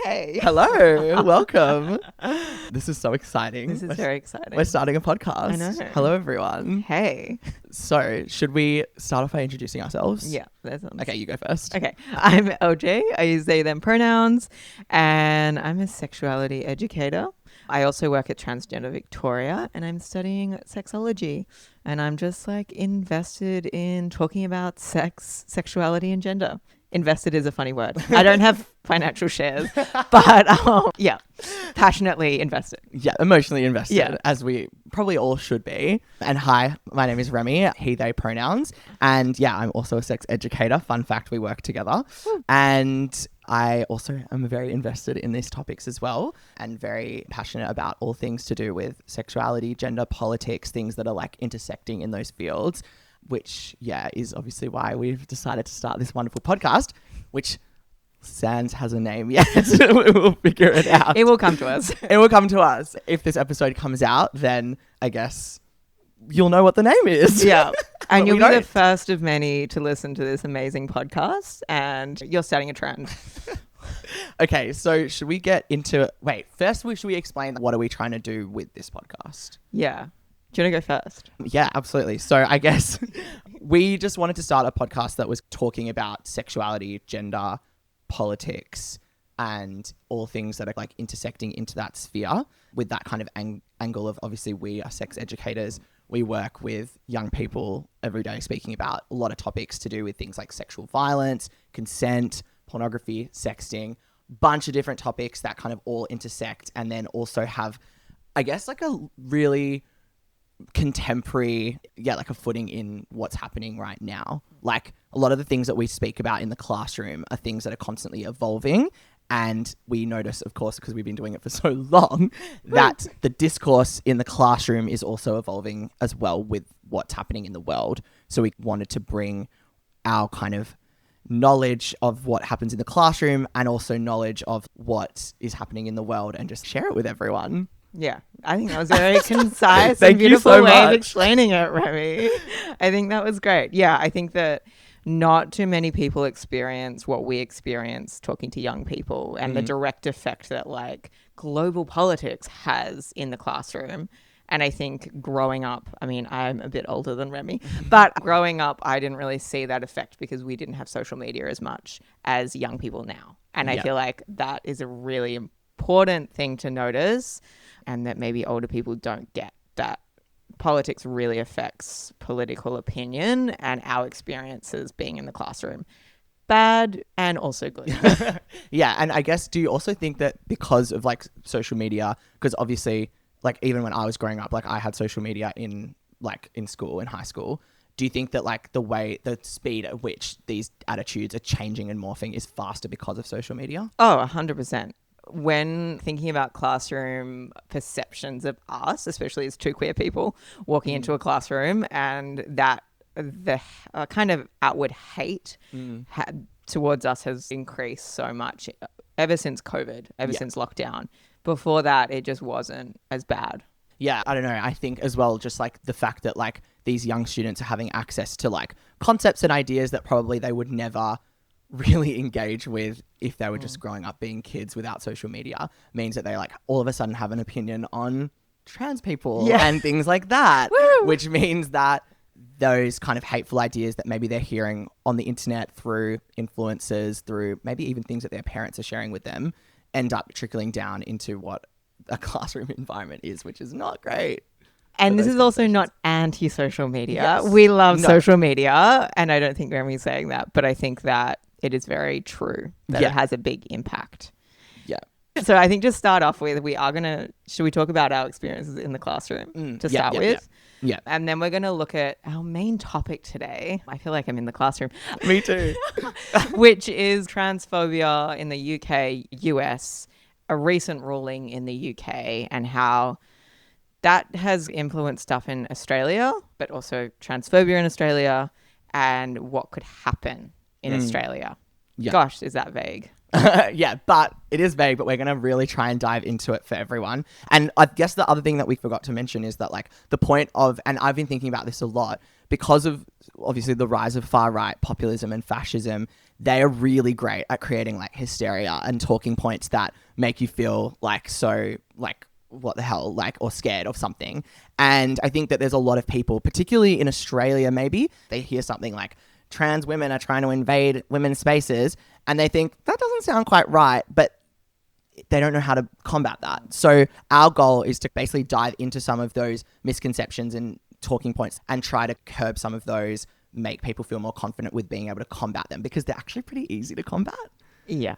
Hey. Hello, welcome. This is so exciting. This is very exciting. We're starting a podcast. I know. Hello, everyone. Hey. So, should we start off by introducing ourselves? Yeah. That sounds... Okay, you go first. Okay. I'm LJ. I use they, them pronouns, and I'm a sexuality educator. I also work at Transgender Victoria, and I'm studying sexology. And I'm just like invested in talking about sex, sexuality, and gender. Invested is a funny word. I don't have financial shares, but yeah, passionately invested. Yeah, emotionally invested, Yeah. as we probably all should be. And hi, my name is Remy, he, they pronouns. And yeah, I'm also a sex educator. Fun fact, we work together. And I also am very invested in these topics as well and very passionate about all things to do with sexuality, gender, politics, things that are like intersecting in those fields, which, yeah, is obviously why we've decided to start this wonderful podcast, which sans has a name yet. We'll figure it out. It will come to us. It will come to us. If this episode comes out, then I guess you'll know what the name is. Yeah. And But you'll we be the don't. first of many to listen to this amazing podcast, and you're starting a trend. Okay, so should we get into it? Wait, first should we explain what are we trying to do with this podcast? Yeah. Do you want to go first? Yeah, absolutely. So I guess we just wanted to start a podcast that was talking about sexuality, gender, politics, and all things that are like intersecting into that sphere with that kind of angle of, obviously, we are sex educators. We work with young people every day speaking about a lot of topics to do with things like sexual violence, consent, pornography, sexting, bunch of different topics that kind of all intersect and then also have, I guess, like a really contemporary, like a footing in what's happening right now. Like a lot of the things that we speak about in the classroom are things that are constantly evolving. And we notice, of course, because we've been doing it for so long, that the discourse in the classroom is also evolving as well with what's happening in the world. So we wanted to bring our kind of knowledge of what happens in the classroom and also knowledge of what is happening in the world and just share it with everyone. Yeah. I think that was a very concise Thank and you beautiful so way of much. explaining it, Remy. I think that was great. Yeah, I think that not too many people experience what we experience talking to young people and the direct effect that like global politics has in the classroom. And I think growing up, I mean, I'm a bit older than Remy, but growing up, I didn't really see that effect because we didn't have social media as much as young people now. And I feel like that is a really important thing to notice, and that maybe older people don't get that politics really affects political opinion and our experiences being in the classroom. Bad and also good. Yeah. And I guess, do you also think that because of like social media, because obviously like even when I was growing up, like I had social media in school, in high school. Do you think that like the speed at which these attitudes are changing and morphing is faster because of social media? Oh, 100%. When thinking about classroom perceptions of us, especially as two queer people walking into a classroom, and that the kind of outward hate towards us has increased so much ever since COVID, since lockdown. Before that, it just wasn't as bad. Yeah, I don't know. I think as well, just like the fact that like these young students are having access to like concepts and ideas that probably they would never really engage with if they were just growing up being kids without social media means that they like all of a sudden have an opinion on trans people and things like that. Woo! Which means that those kind of hateful ideas that maybe they're hearing on the internet through influencers, through maybe even things that their parents are sharing with them, end up trickling down into what a classroom environment is, which is not great. And this is also not anti-social media. Yes. We love No. social media, and I don't think Remy's saying that, but I think that it is very true that it has a big impact. Yeah. So I think just start off with, should we talk about our experiences in the classroom to start with? Yeah. And then we're going to look at our main topic today. I feel like I'm in the classroom. Me too. Which is transphobia in the UK, US, a recent ruling in the UK, and how that has influenced stuff in Australia, but also transphobia in Australia, and what could happen in Australia. Yeah. Gosh, is that vague? Yeah, but it is vague, but we're going to really try and dive into it for everyone. And I guess the other thing that we forgot to mention is that like the point of, and I've been thinking about this a lot, because of obviously the rise of far right populism and fascism, they are really great at creating like hysteria and talking points that make you feel like so like what the hell, like, or scared of something. And I think that there's a lot of people, particularly in Australia, maybe they hear something like trans women are trying to invade women's spaces and they think that doesn't sound quite right, but they don't know how to combat that. So our goal is to basically dive into some of those misconceptions and talking points and try to curb some of those, make people feel more confident with being able to combat them, because they're actually pretty easy to combat. Yeah.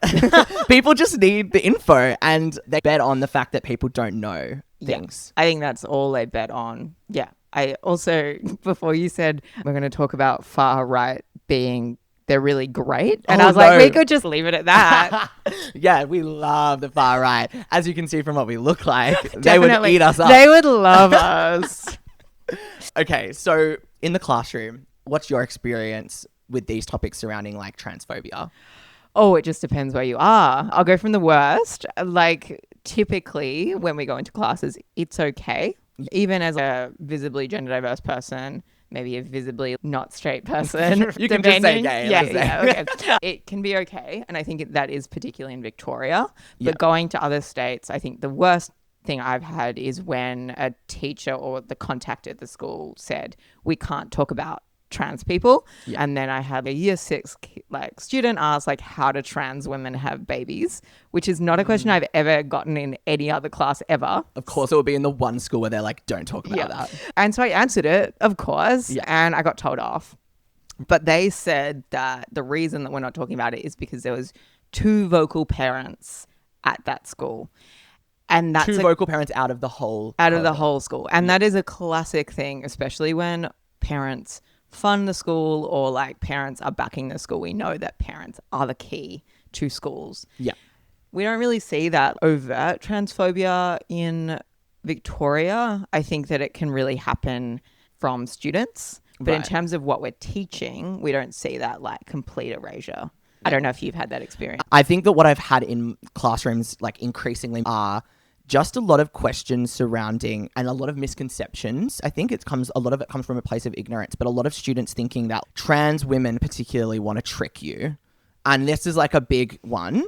People just need the info, and they bet on the fact that people don't know things. I think that's all they bet on. Yeah. I also, before you said we're going to talk about far right being, they're really great. And I was like, we could just leave it at that. Yeah, we love the far right. As you can see from what we look like, they would eat us up. They would love us. Okay, so in the classroom, what's your experience with these topics surrounding like transphobia? Oh, it just depends where you are. I'll go from the worst. Like, typically when we go into classes, it's okay. Even as a visibly gender diverse person, maybe a visibly not straight person. You can just say gay. Yeah, okay. It can be okay. And I think that is particularly in Victoria. But going to other states, I think the worst thing I've had is when a teacher or the contact at the school said, we can't talk about trans people. And then I had a year 6 student ask like, how do trans women have babies, which is not a question I've ever gotten in any other class ever. Of course it will be in the one school where they're like, don't talk about that. And so I answered it, of course, and I got told off. But they said that the reason that we're not talking about it is because there was 2 vocal parents at that school. And that's 2 vocal parents out of the whole school. And that is a classic thing, especially when parents fund the school or like parents are backing the school. We know that parents are the key to schools. Yeah. We don't really see that overt transphobia in Victoria. I think that it can really happen from students. But in terms of what we're teaching, we don't see that like complete erasure. I don't know if you've had that experience. I think that what I've had in classrooms like increasingly are just a lot of questions surrounding and a lot of misconceptions. I think a lot of it comes from a place of ignorance, but a lot of students thinking that trans women particularly want to trick you. And this is like a big one,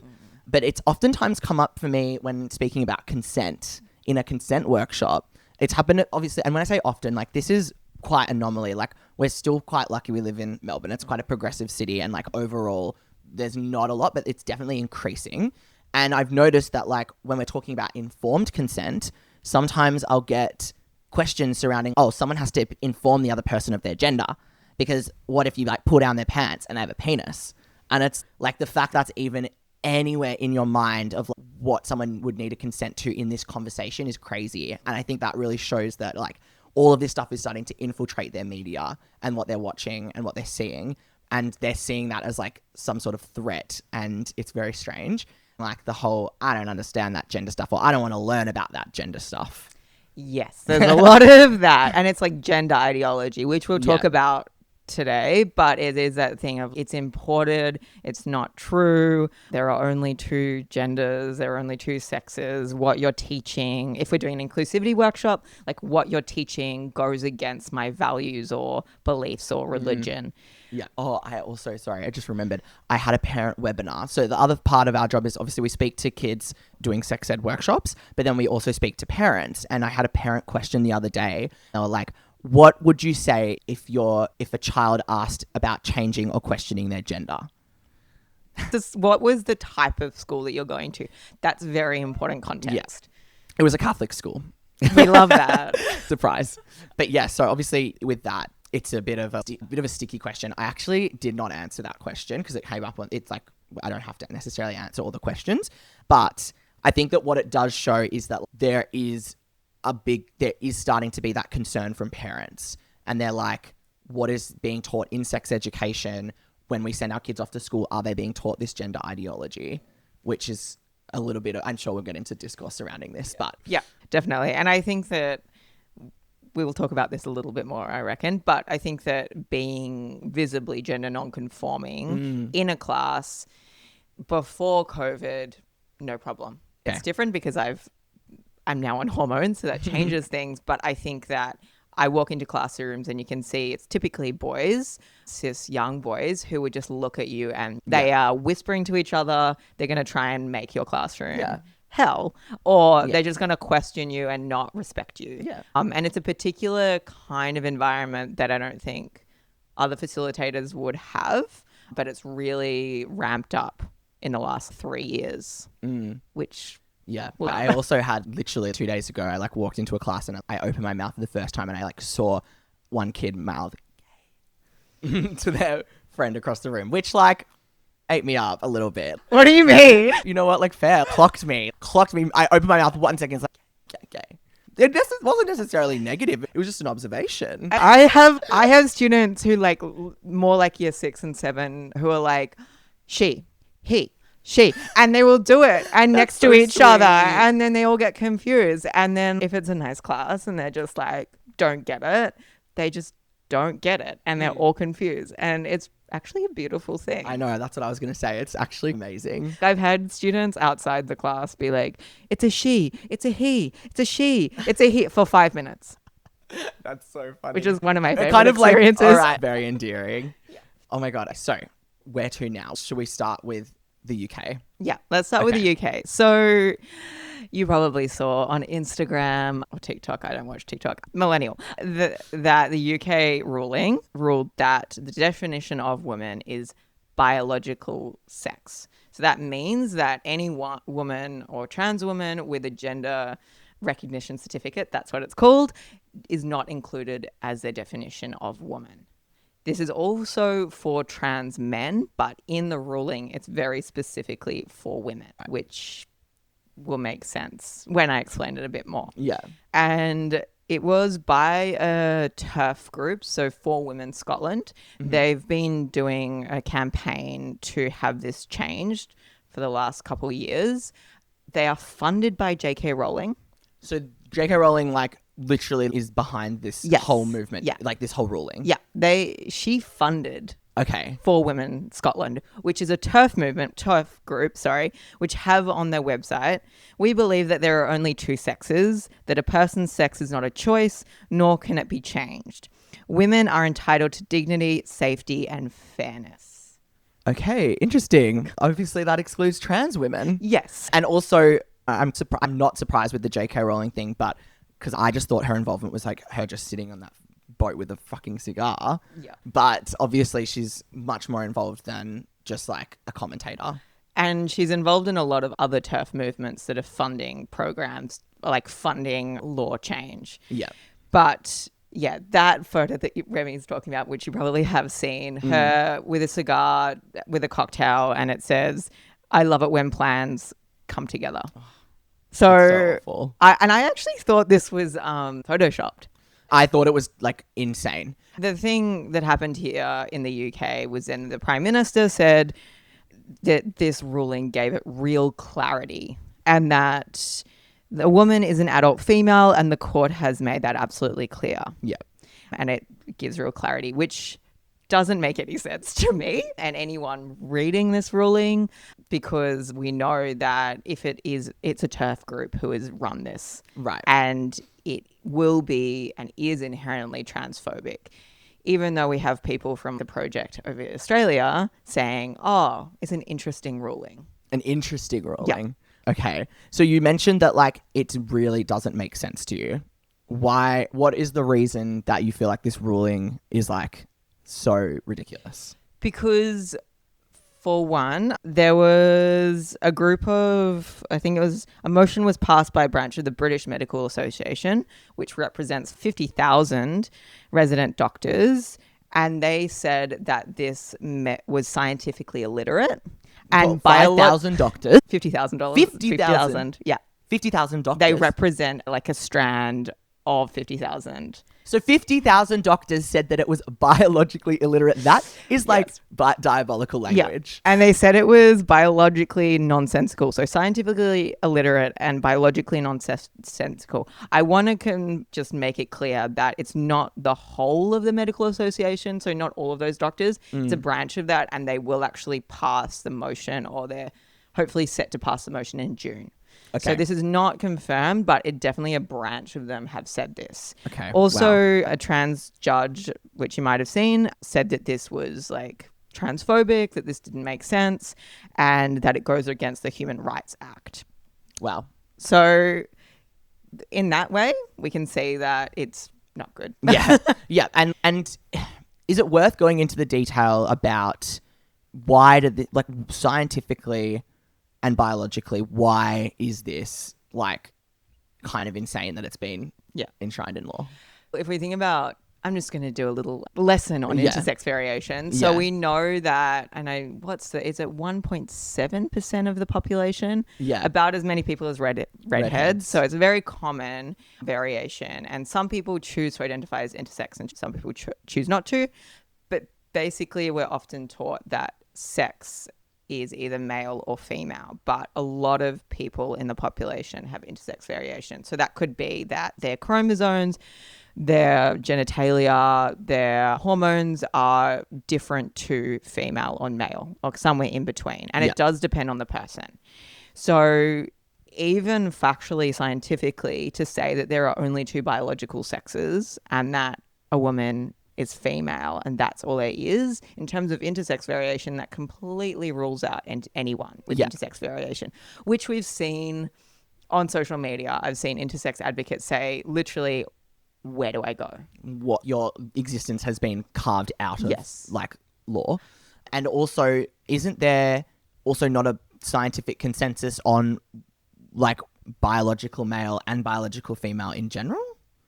but it's oftentimes come up for me when speaking about consent in a consent workshop. It's happened obviously. And when I say often, like this is quite anomaly. Like we're still quite lucky we live in Melbourne. It's quite a progressive city, and like overall there's not a lot, but it's definitely increasing. And I've noticed that like when we're talking about informed consent, sometimes I'll get questions surrounding, someone has to inform the other person of their gender, because what if you like pull down their pants and they have a penis? And it's like the fact that's even anywhere in your mind of like, what someone would need to consent to in this conversation is crazy. And I think that really shows that like all of this stuff is starting to infiltrate their media and what they're watching and what they're seeing. And they're seeing that as like some sort of threat. And it's very strange. Like the whole, I don't understand that gender stuff, or I don't want to learn about that gender stuff. Yes, there's a lot of that. And it's like gender ideology, which we'll talk about today, but it is that thing of it's imported, it's not true, there are only 2 genders, there are only 2 sexes. What you're teaching, if we're doing an inclusivity workshop, like what you're teaching goes against my values or beliefs or religion. Yeah. Oh, I just remembered. I had a parent webinar. So the other part of our job is obviously we speak to kids doing sex ed workshops, but then we also speak to parents. And I had a parent question the other day. They were like, what would you say if a child asked about changing or questioning their gender? What was the type of school that you're going to? That's very important context. Yeah. It was a Catholic school. We love that. Surprise. But yeah, so obviously with that, it's a bit of a sticky question. I actually did not answer that question because it came up on, it's like, I don't have to necessarily answer all the questions, but I think that what it does show is that there is starting to be that concern from parents. And they're like, what is being taught in sex education when we send our kids off to school? Are they being taught this gender ideology? Which is a little bit I'm sure we'll get into discourse surrounding this, but. Yeah, definitely. And I think that we will talk about this a little bit more, I reckon. But I think that being visibly gender non-conforming in a class before COVID, no problem. Okay. It's different because I'm now on hormones, so that changes things. But I think that I walk into classrooms and you can see it's typically boys, cis young boys, who would just look at you and they are whispering to each other. They're going to try and make your classroom hell, or they're just going to question you and not respect you. Yeah. And it's a particular kind of environment that I don't think other facilitators would have, but it's really ramped up in the last 3 years, which... Yeah. I also had literally 2 days ago, I like walked into a class and I opened my mouth for the first time and I like saw one kid mouth gay to their friend across the room, which like ate me up a little bit. What do you mean? You know what? Like fair. Clocked me. I opened my mouth 1 second. It's like, gay. It wasn't necessarily negative. It was just an observation. I have students who like more like year 6 and 7 who are like, she, and they will do it and next to each other, and then they all get confused. And then if it's a nice class and they're just like, don't get it, they just don't get it and they're all confused. And it's actually a beautiful thing. I know, that's what I was going to say. It's actually amazing. I've had students outside the class be like, it's a she, it's a he, it's a she, it's a he, for 5 minutes. That's so funny. Which is one of my favorite kind of experiences. Like, all right, very endearing. Yeah. Oh my God. So where to now? Should we start with the UK? Yeah, let's start with the UK. So you probably saw on Instagram or TikTok, I don't watch TikTok, millennial, that the UK ruled that the definition of woman is biological sex. So that means that any woman or trans woman with a gender recognition certificate, that's what it's called, is not included as their definition of woman. This is also for trans men, but in the ruling, it's very specifically for women, which will make sense when I explain it a bit more. Yeah. And it was by a TERF group, so For Women Scotland. Mm-hmm. They've been doing a campaign to have this changed for the last couple of years. They are funded by J.K. Rowling. So J.K. Rowling, like, literally is behind this whole movement, like this whole ruling. Yeah, she funded For Women Scotland, which is a TERF group, which have on their website, we believe that there are only two sexes, that a person's sex is not a choice, nor can it be changed. Women are entitled to dignity, safety, and fairness. Okay, interesting. Obviously, that excludes trans women. Yes. And also, I'm not surprised with the J.K. Rowling thing, but because I just thought her involvement was like her just sitting on that boat with a fucking cigar. Yeah. But obviously she's much more involved than just like a commentator. And she's involved in a lot of other TERF movements that are funding programs, like funding law change. Yeah. But yeah, that photo that Remy's talking about, which you probably have seen, her with a cigar, with a cocktail, and it says, "I love it when plans come together." So I actually thought this was photoshopped. I thought it was like insane. The thing that happened here in the UK was then the Prime Minister said that this ruling gave it real clarity and that the woman is an adult female, and the court has made that absolutely clear. Yeah. And it gives real clarity, which doesn't make any sense to me and anyone reading this ruling, because we know that if it's a TERF group who has run this. Right. And it will be and is inherently transphobic, even though we have people from the project over in Australia saying, oh, it's an interesting ruling. An interesting ruling. Yeah. Okay. So you mentioned that like it really doesn't make sense to you. Why? What is the reason that you feel like this ruling is like so ridiculous? Because for one, there was a group of, I think it was, a motion was passed by a branch of the British Medical Association, which represents 50,000 resident doctors. And they said that this was scientifically illiterate. And 5,000 doctors? $50,000. 50,000? Yeah. 50,000 doctors? They represent like a strand of 50,000. So 50,000 doctors said that it was biologically illiterate. That is like diabolical language. Yeah. And they said it was biologically nonsensical. So scientifically illiterate and biologically nonsensical. I want to just make it clear that it's not the whole of the medical association. So not all of those doctors. It's a branch of that, and they will actually pass the motion, or they're hopefully set to pass the motion in June. Okay. So this is not confirmed, but it definitely a branch of them have said this. Okay. Also, a trans judge, which you might have seen, said that this was like transphobic, that this didn't make sense, and that it goes against the Human Rights Act. Wow. So in that way, we can see that it's not good. Yeah. Yeah. And is it worth going into the detail about why did like scientifically and biologically, why is this like kind of insane that it's been enshrined in law? If we think about, I'm just going to do a little lesson on intersex variation. So we know that, is it 1.7% of the population? Yeah. About as many people as redheads. So it's a very common variation. And some people choose to identify as intersex and some people choose not to. But basically, we're often taught that sex is either male or female, but a lot of people in the population have intersex variation. So that could be that their chromosomes, their genitalia, their hormones are different to female or male or somewhere in between. And it does depend on the person. So even factually, scientifically, to say that there are only two biological sexes and that a woman is female and that's all there is, in terms of intersex variation, that completely rules out anyone with intersex variation, which we've seen on social media. I've seen intersex advocates say literally, where do I go? What your existence has been carved out of like law. And also, isn't there also not a scientific consensus on like biological male and biological female in general?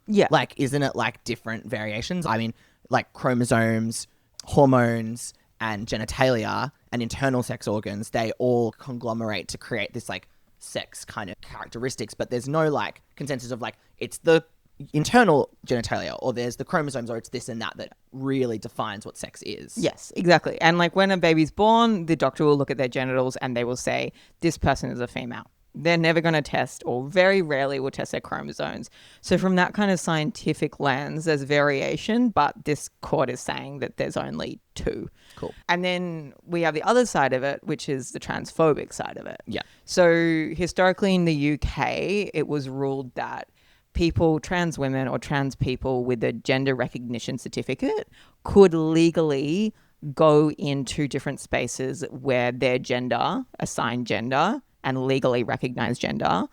Yeah. Like, isn't it like different variations? I mean, like chromosomes, hormones, and genitalia and internal sex organs, they all conglomerate to create this like sex kind of characteristics, but there's no like consensus of like it's the internal genitalia or there's the chromosomes or it's this and that really defines what sex is. Yes, exactly. And like when a baby's born, the doctor will look at their genitals and they will say, this person is a female. They're never going to test, or very rarely will test their chromosomes. So from that kind of scientific lens, there's variation, but this court is saying that there's only two. Cool. And then we have the other side of it, which is the transphobic side of it. Yeah. So historically in the UK, it was ruled that people, trans women or trans people with a gender recognition certificate could legally go into different spaces where their gender, assigned gender, and legally recognized gender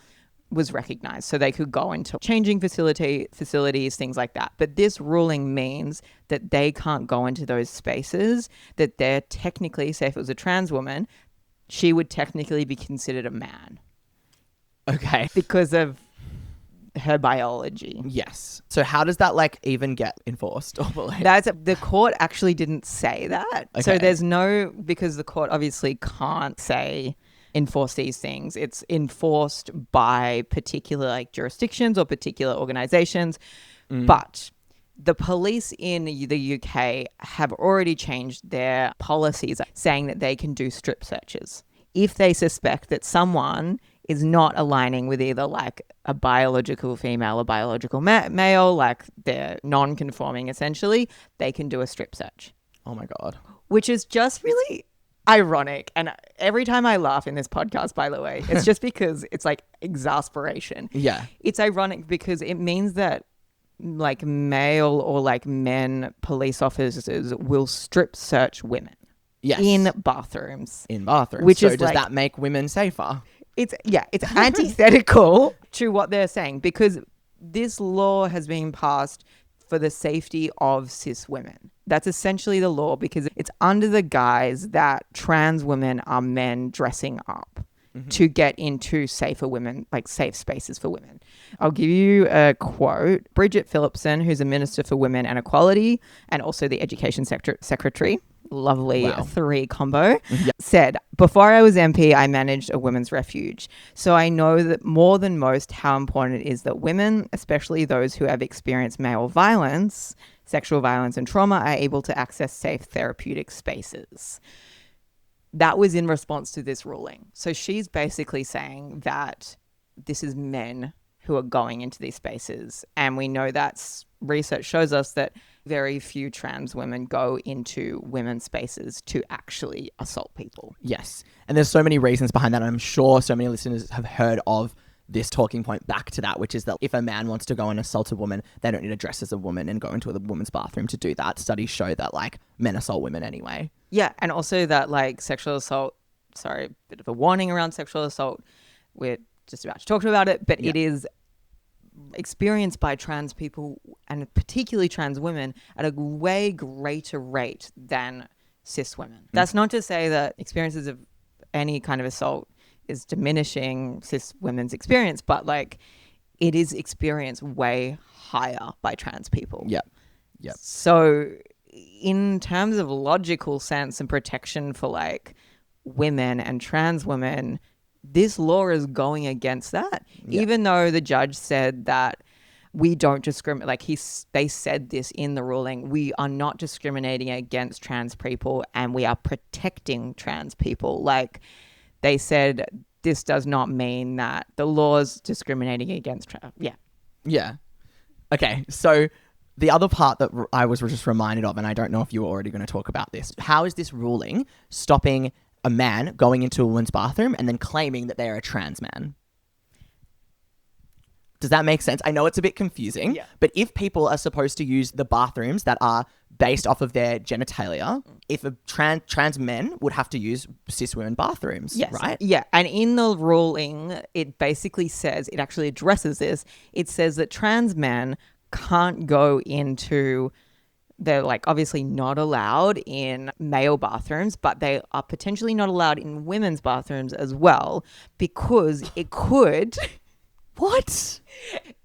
was recognized. So they could go into changing facilities, things like that. But this ruling means that they can't go into those spaces, that they're technically, say if it was a trans woman, she would technically be considered a man. Okay. Because of her biology. Yes. So how does that like even get enforced or believed? The court actually didn't say that. Okay. So there's no, because the court obviously can't say enforce these things. It's enforced by particular like jurisdictions or particular organizations. But the police in the UK have already changed their policies saying that they can do strip searches if they suspect that someone is not aligning with either like a biological female or biological male, like they're non-conforming essentially, they can do a strip search. Oh my God. Which is just really ironic. And every time I laugh in this podcast, by the way, it's just because it's like exasperation. Yeah. It's ironic because it means that like male or like men police officers will strip search women. Yes. In bathrooms. Which so is does like, that make women safer? It's antithetical to what they're saying, because this law has been passed for the safety of cis women. That's essentially the law, because it's under the guise that trans women are men dressing up to get into safer women, like safe spaces for women. I'll give you a quote. Bridget Phillipson, who's a Minister for Women and Equality and also the Education Secretary, lovely three combo, said, "Before I was MP, I managed a women's refuge. So I know that more than most how important it is that women, especially those who have experienced male violence, sexual violence and trauma, are able to access safe therapeutic spaces." That was in response to this ruling. So she's basically saying that this is men who are going into these spaces. And we know that research shows us that Very few trans women go into women's spaces to actually assault people. Yes. And there's so many reasons behind that. And I'm sure so many listeners have heard of this talking point back to that, which is that if a man wants to go and assault a woman, they don't need to dress as a woman and go into a woman's bathroom to do that. Studies show that like men assault women anyway. Yeah. And also that like sexual assault, sorry, a bit of a warning around sexual assault. We're just about to talk about it, but it is experienced by trans people and particularly trans women at a way greater rate than cis women. That's not to say that experiences of any kind of assault is diminishing cis women's experience, but like it is experienced way higher by trans people. Yep. So in terms of logical sense and protection for like women and trans women, this law is going against that. Even though the judge said that we don't discriminate, like they said this in the ruling, we are not discriminating against trans people and we are protecting trans people. Like they said, this does not mean that the law's discriminating against trans. Yeah. Okay. So the other part that I was just reminded of, and I don't know if you were already going to talk about this, how is this ruling stopping a man going into a woman's bathroom and then claiming that they're a trans man? Does that make sense? I know it's a bit confusing, but if people are supposed to use the bathrooms that are based off of their genitalia, if a trans men would have to use cis women bathrooms, right? Yeah, and in the ruling, it basically says, it actually addresses this. It says that trans men can't go into, they're like obviously not allowed in male bathrooms, but they are potentially not allowed in women's bathrooms as well, because it could... What?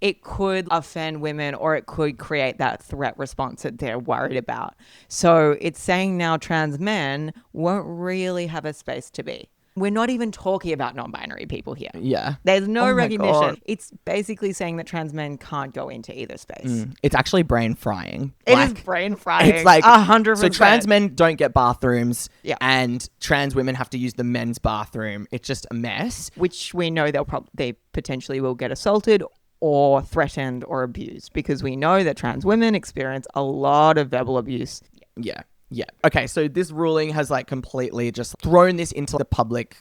It could offend women, or it could create that threat response that they're worried about. So it's saying now trans men won't really have a space to be. We're not even talking about non-binary people here. Yeah. There's no recognition. God. It's basically saying that trans men can't go into either space. It's actually brain frying. It is brain frying. It's like 100%. So trans men don't get bathrooms, Yeah. and trans women have to use the men's bathroom. It's just a mess. Which we know they potentially will get assaulted or threatened or abused, because we know that trans women experience a lot of verbal abuse. Yeah. Okay, so this ruling has like completely just thrown this into the public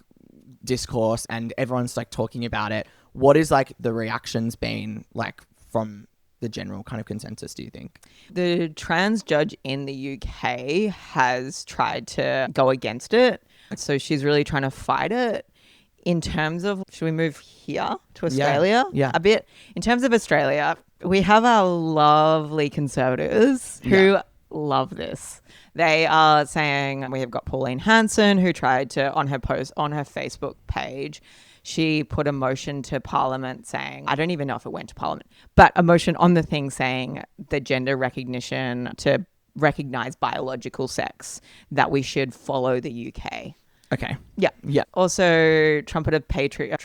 discourse and everyone's like talking about it. What is like the reactions been like from the general kind of consensus, do you think? The trans judge in the UK has tried to go against it. So she's really trying to fight it. In terms of, should we move here to Australia? Yeah. A bit. In terms of Australia, we have our lovely conservatives who love this. They are saying, we have got Pauline Hanson, who tried to, on her Facebook page, she put a motion to Parliament saying, I don't even know if it went to Parliament, but a motion on the thing saying the gender recognition to recognize biological sex, that we should follow the UK. Okay. Yeah. Also, trumpet of Patriots.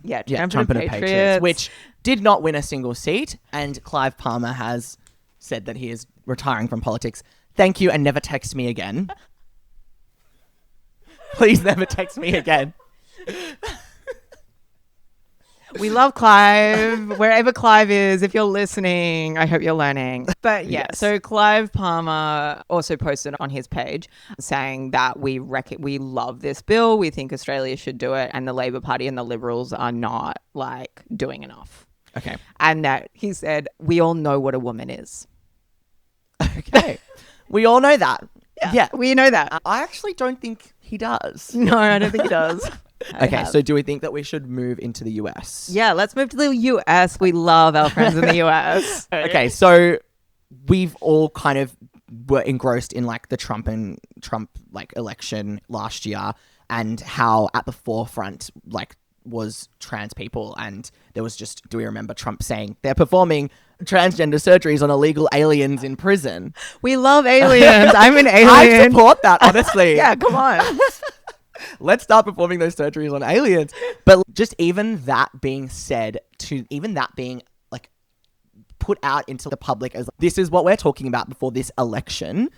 Yeah, Trumpet of Patriots, which did not win a single seat. And Clive Palmer has said that he is retiring from politics. Thank you, and never text me again. Please never text me again. We love Clive. Wherever Clive is, if you're listening, I hope you're learning. But yeah, So Clive Palmer also posted on his page saying that we love this bill. We think Australia should do it. And the Labor Party and the Liberals are not like doing enough. Okay. And that he said, we all know what a woman is. Okay. We all know that. Yeah. We know that. I actually don't think he does. No, I don't think he does. Okay, so do we think that we should move into the US? Yeah, let's move to the US. We love our friends in the US. Okay, so we've all kind of were engrossed in like the Trump like election last year, and how at the forefront like was trans people, and there was just, do we remember Trump saying they're performing transgender surgeries on illegal aliens in prison? We love aliens. I'm an alien. I support that, honestly. Yeah, come on. Let's start performing those surgeries on aliens. But just even that being said, even that being like put out into the public as this is what we're talking about before this election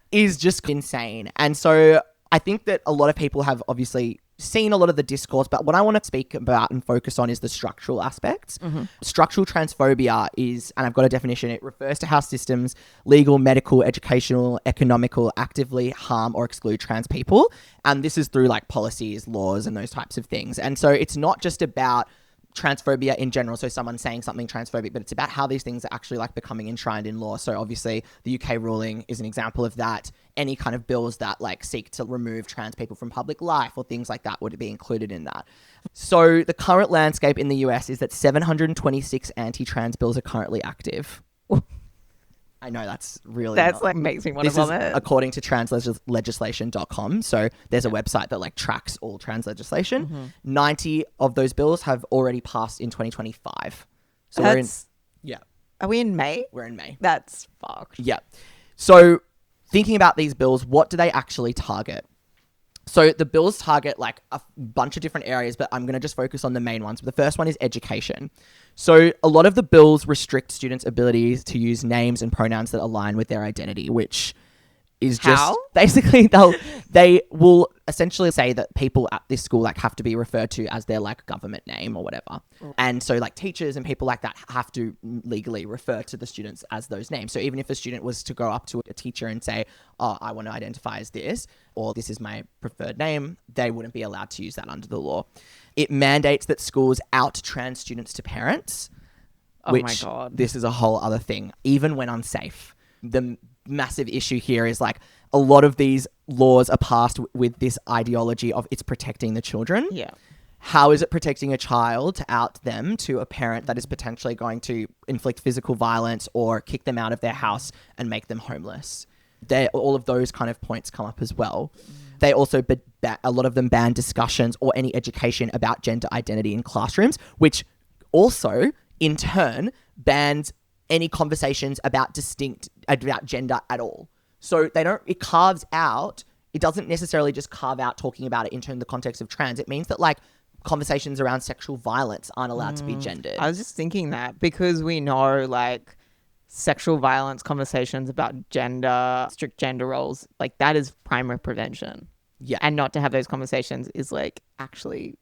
is just insane. And so I think that a lot of people have obviously seen a lot of the discourse, but what I want to speak about and focus on is the structural aspects. Structural transphobia is, and I've got a definition, it refers to how systems, legal, medical, educational, economical, actively harm or exclude trans people. And this is through like policies, laws, and those types of things. And so it's not just about transphobia in general, so someone saying something transphobic, but it's about how these things are actually like becoming enshrined in law. So obviously the UK ruling is an example of that. Any kind of bills that like seek to remove trans people from public life or things like that would be included in that. So the current landscape in the US is that 726 anti-trans bills are currently active. I know that's like makes me want to vomit. This is according to translegislation.com. So there's a website that like tracks all trans legislation. 90 of those bills have already passed in 2025. So Are we in May? We're in May. That's fucked. Yeah. So thinking about these bills, what do they actually target? So the bills target like a bunch of different areas, but I'm going to just focus on the main ones. The first one is education. So a lot of the bills restrict students' abilities to use names and pronouns that align with their identity, which is just basically they will essentially say that people at this school like have to be referred to as their like government name or whatever. And so like teachers and people like that have to legally refer to the students as those names. So even if a student was to go up to a teacher and say, oh, I want to identify as this, or this is my preferred name, they wouldn't be allowed to use that under the law. It mandates that schools out trans students to parents, which my God. This is a whole other thing, even when unsafe. The massive issue here is like a lot of these laws are passed with this ideology of it's protecting the children. Yeah. How is it protecting a child to out them to a parent that is potentially going to inflict physical violence or kick them out of their house and make them homeless? All of those kind of points come up as well. They also, a lot of them ban discussions or any education about gender identity in classrooms, which also in turn bans any conversations about gender at all. So it carves out, it doesn't necessarily just carve out talking about it in the context of trans. It means that like conversations around sexual violence aren't allowed to be gendered. I was just thinking that because we know like sexual violence conversations about strict gender roles, like that is primary prevention. Yeah. And not to have those conversations is like actually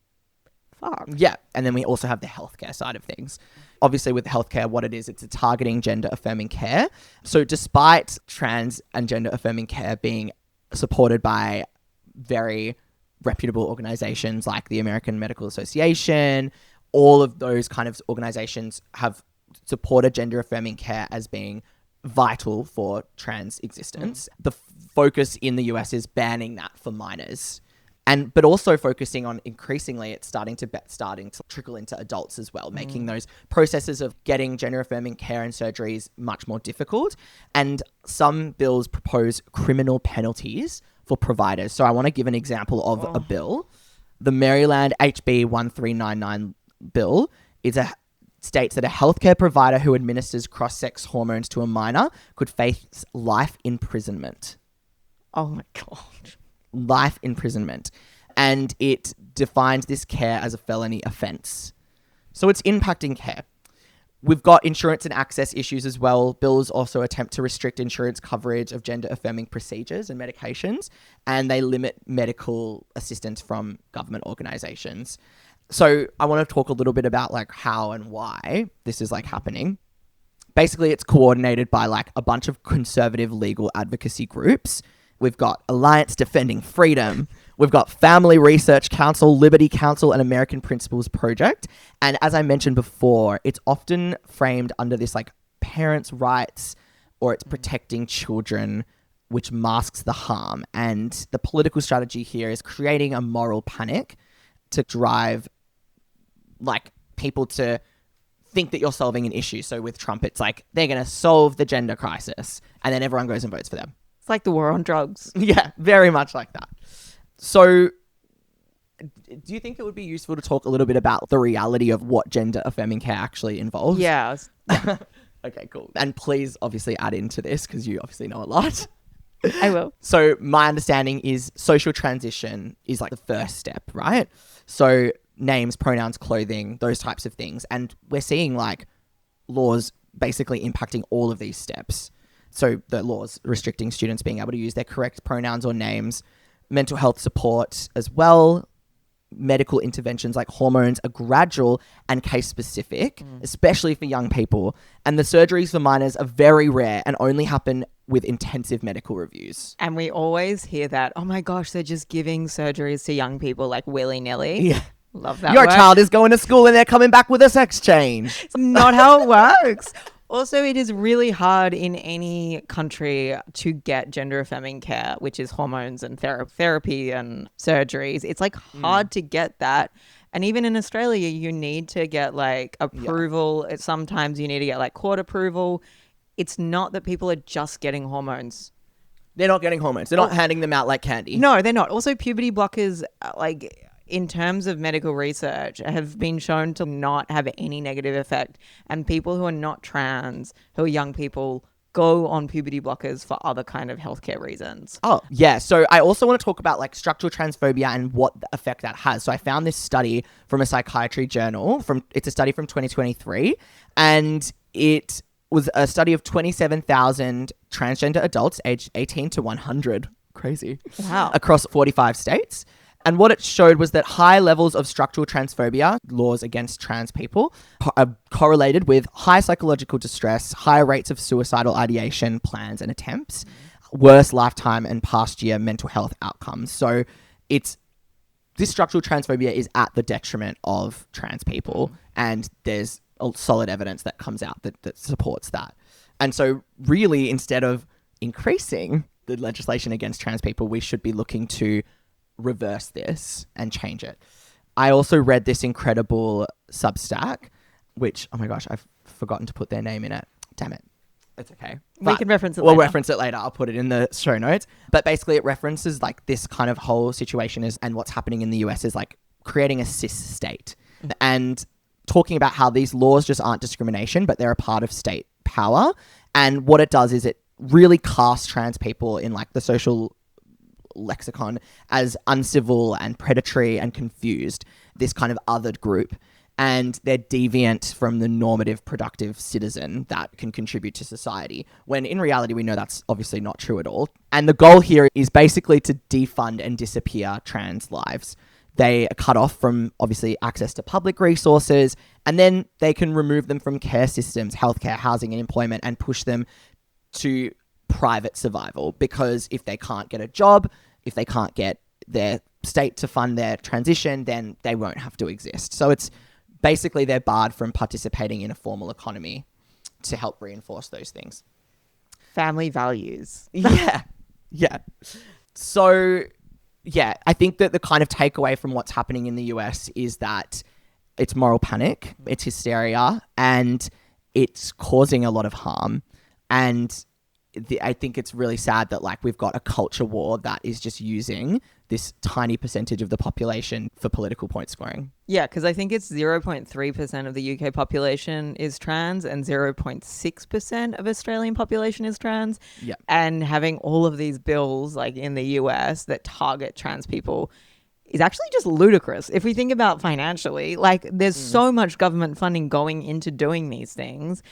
fuck. Yeah. And then we also have the healthcare side of things. Obviously with healthcare, what it is, it's a targeting gender affirming care. So despite trans and gender affirming care being supported by very reputable organizations like the American Medical Association, all of those kind of organizations have supported gender affirming care as being vital for trans existence. The focus in the US is banning that for minors. But also focusing on increasingly, it's starting to trickle into adults as well, making those processes of getting gender affirming care and surgeries much more difficult. And some bills propose criminal penalties for providers. So I want to give an example of a bill. The Maryland HB 1399 bill states that a healthcare provider who administers cross-sex hormones to a minor could face life imprisonment. Oh my God. Life imprisonment. And it defines this care as a felony offense. So it's impacting care. We've got insurance and access issues as well. Bills also attempt to restrict insurance coverage of gender affirming procedures and medications, and they limit medical assistance from government organizations. So I want to talk a little bit about like how and why this is like happening. Basically, it's coordinated by like a bunch of conservative legal advocacy groups. We've got Alliance Defending Freedom. We've got Family Research Council, Liberty Council, and American Principles Project. And as I mentioned before, it's often framed under this like parents' rights or it's protecting children, which masks the harm. And the political strategy here is creating a moral panic to drive like people to think that you're solving an issue. So with Trump, it's like they're going to solve the gender crisis and then everyone goes and votes for them. It's like the war on drugs. Yeah, very much like that. So do you think it would be useful to talk a little bit about the reality of what gender affirming care actually involves? Yeah. Okay, cool. And please obviously add into this because you obviously know a lot. I will. So my understanding is social transition is like the first step, right? So names, pronouns, clothing, those types of things. And we're seeing like laws basically impacting all of these steps. So the laws restricting students being able to use their correct pronouns or names, mental health support as well. Medical interventions like hormones are gradual and case specific, especially for young people. And the surgeries for minors are very rare and only happen with intensive medical reviews. And we always hear that, oh my gosh, they're just giving surgeries to young people like willy-nilly. Yeah. Love that Your word. child is going to school and they're coming back with a sex change. It's not how it works. Also, it is really hard in any country to get gender affirming care, which is hormones and therapy and surgeries. It's like hard to get that. And even in Australia, you need to get like approval. Sometimes you need to get like court approval. It's not that people are just getting hormones. They're not getting hormones. They're not handing them out like candy. No, they're not. Also, puberty blockers, like in terms of medical research, have been shown to not have any negative effect. And people who are not trans, who are young people, go on puberty blockers for other kind of healthcare reasons. Oh, yeah. So I also want to talk about like structural transphobia and what effect that has. So I found this study from a psychiatry journal. It's a study from 2023. And it was a study of 27,000 transgender adults aged 18 to 100. Crazy. Wow. Across 45 states. And what it showed was that high levels of structural transphobia, laws against trans people, are correlated with high psychological distress, higher rates of suicidal ideation, plans and attempts, worse lifetime and past year mental health outcomes. So this structural transphobia is at the detriment of trans people, and there's solid evidence that comes out that supports that. And so really, instead of increasing the legislation against trans people, we should be looking to reverse this and change it. I also read this incredible Substack, which, oh my gosh, I've forgotten to put their name in it. Damn it. It's okay. We can reference it later. We'll reference it later. I'll put it in the show notes. But basically it references like this kind of whole situation and what's happening in the US is like creating a cis state and talking about how these laws just aren't discrimination, but they're a part of state power. And what it does is it really casts trans people in like the social lexicon as uncivil and predatory and confused, this kind of othered group, and they're deviant from the normative productive citizen that can contribute to society, when in reality we know that's obviously not true at all. And the goal here is basically to defund and disappear trans lives. They are cut off from obviously access to public resources, and then they can remove them from care systems, healthcare, housing and employment, and push them to private survival, because if they can't get a job, if they can't get their state to fund their transition, then they won't have to exist. So it's basically they're barred from participating in a formal economy to help reinforce those things. Family values. Yeah. Yeah. So, yeah, I think that the kind of takeaway from what's happening in the US is that it's moral panic, it's hysteria, and it's causing a lot of harm. And I think it's really sad that like we've got a culture war that is just using this tiny percentage of the population for political point scoring. Yeah, because I think it's 0.3% of the UK population is trans and 0.6% of Australian population is trans. Yeah. And having all of these bills like in the US that target trans people is actually just ludicrous. If we think about financially, like there's so much government funding going into doing these things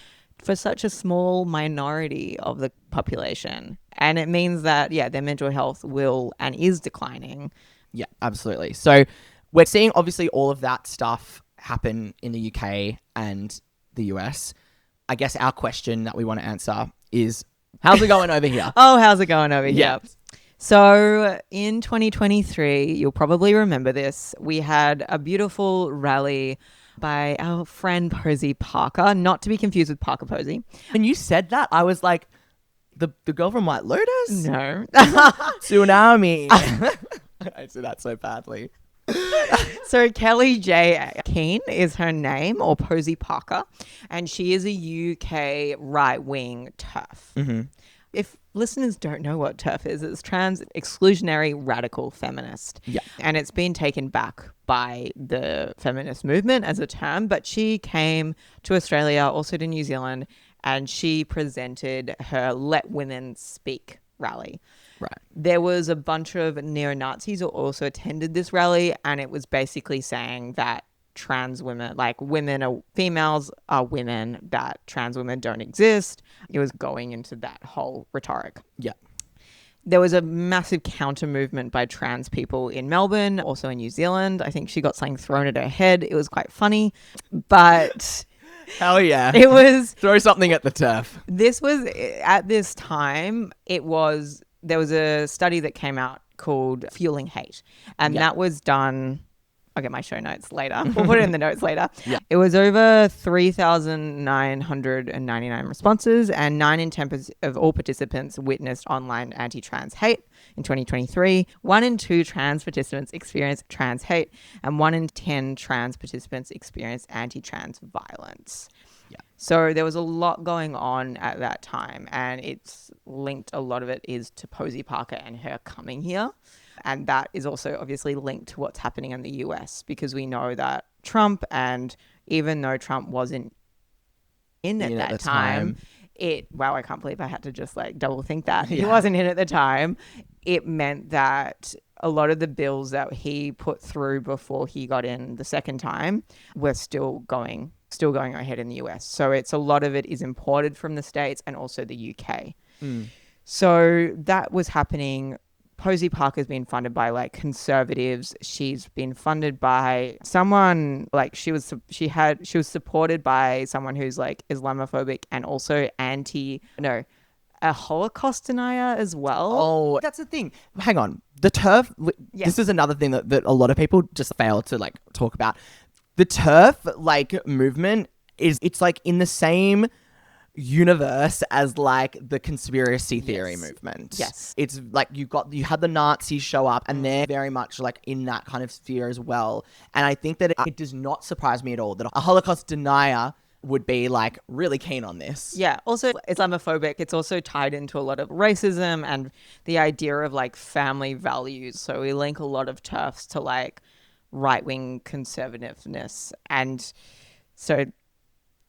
for such a small minority of the population. And it means that, yeah, their mental health will and is declining. Yeah, absolutely. So we're seeing obviously all of that stuff happen in the UK and the US. I guess our question that we want to answer is, how's it going over here? Oh, how's it going over Yeah. here? So in 2023, you'll probably remember this, we had a beautiful rally by our friend Posey Parker, not to be confused with Parker Posey. When you said that, I was like, the girl from White Lotus? No. Tsunami. I said that so badly. So Kelly J. Keane is her name, or Posey Parker, and she is a UK right-wing TERF. Mm-hmm. If listeners don't know what TERF is, it's trans exclusionary radical feminist. Yeah. And it's been taken back by the feminist movement as a term, but she came to Australia, also to New Zealand, and she presented her Let Women Speak rally. Right. There was a bunch of neo-Nazis who also attended this rally, and it was basically saying that trans women, like females are women, that trans women don't exist. It was going into that whole rhetoric. Yeah. There was a massive counter movement by trans people in Melbourne, also in New Zealand. I think she got something thrown at her head. It was quite funny, but Hell yeah. it was, Throw something at the turf. this was, at this time, there was a study that came out called Fueling Hate. And that was done, I'll get my show notes later. We'll put it in the notes later. Yeah. It was over 3,999 responses, and 9 in 10 of all participants witnessed online anti-trans hate in 2023. 1 in 2 trans participants experienced trans hate, and 1 in 10 trans participants experienced anti-trans violence. Yeah. So there was a lot going on at that time, and it's linked, a lot of it is to Posey Parker and her coming here. And that is also obviously linked to what's happening in the US, because we know that Trump, and even though Trump wasn't in at that time, wow, I can't believe I had to just like double think that. He wasn't in at the time. It meant that a lot of the bills that he put through before he got in the second time were still going ahead in the US. So it's, a lot of it is imported from the States and also the UK. So that was happening. Posey Parker's been funded by like conservatives. She's been funded by someone like she was supported by someone who's like Islamophobic and also a Holocaust denier as well. Oh, that's the thing. Hang on. The TERF, this is another thing that a lot of people just fail to like talk about. The TERF like movement it's like in the same universe as like the conspiracy theory movement. Yes. It's like you had the Nazis show up, and they're very much like in that kind of sphere as well. And I think that it does not surprise me at all that a Holocaust denier would be like really keen on this. Yeah. Also Islamophobic. It's also tied into a lot of racism and the idea of like family values. So we link a lot of TERFs to like right-wing conservativeness. And so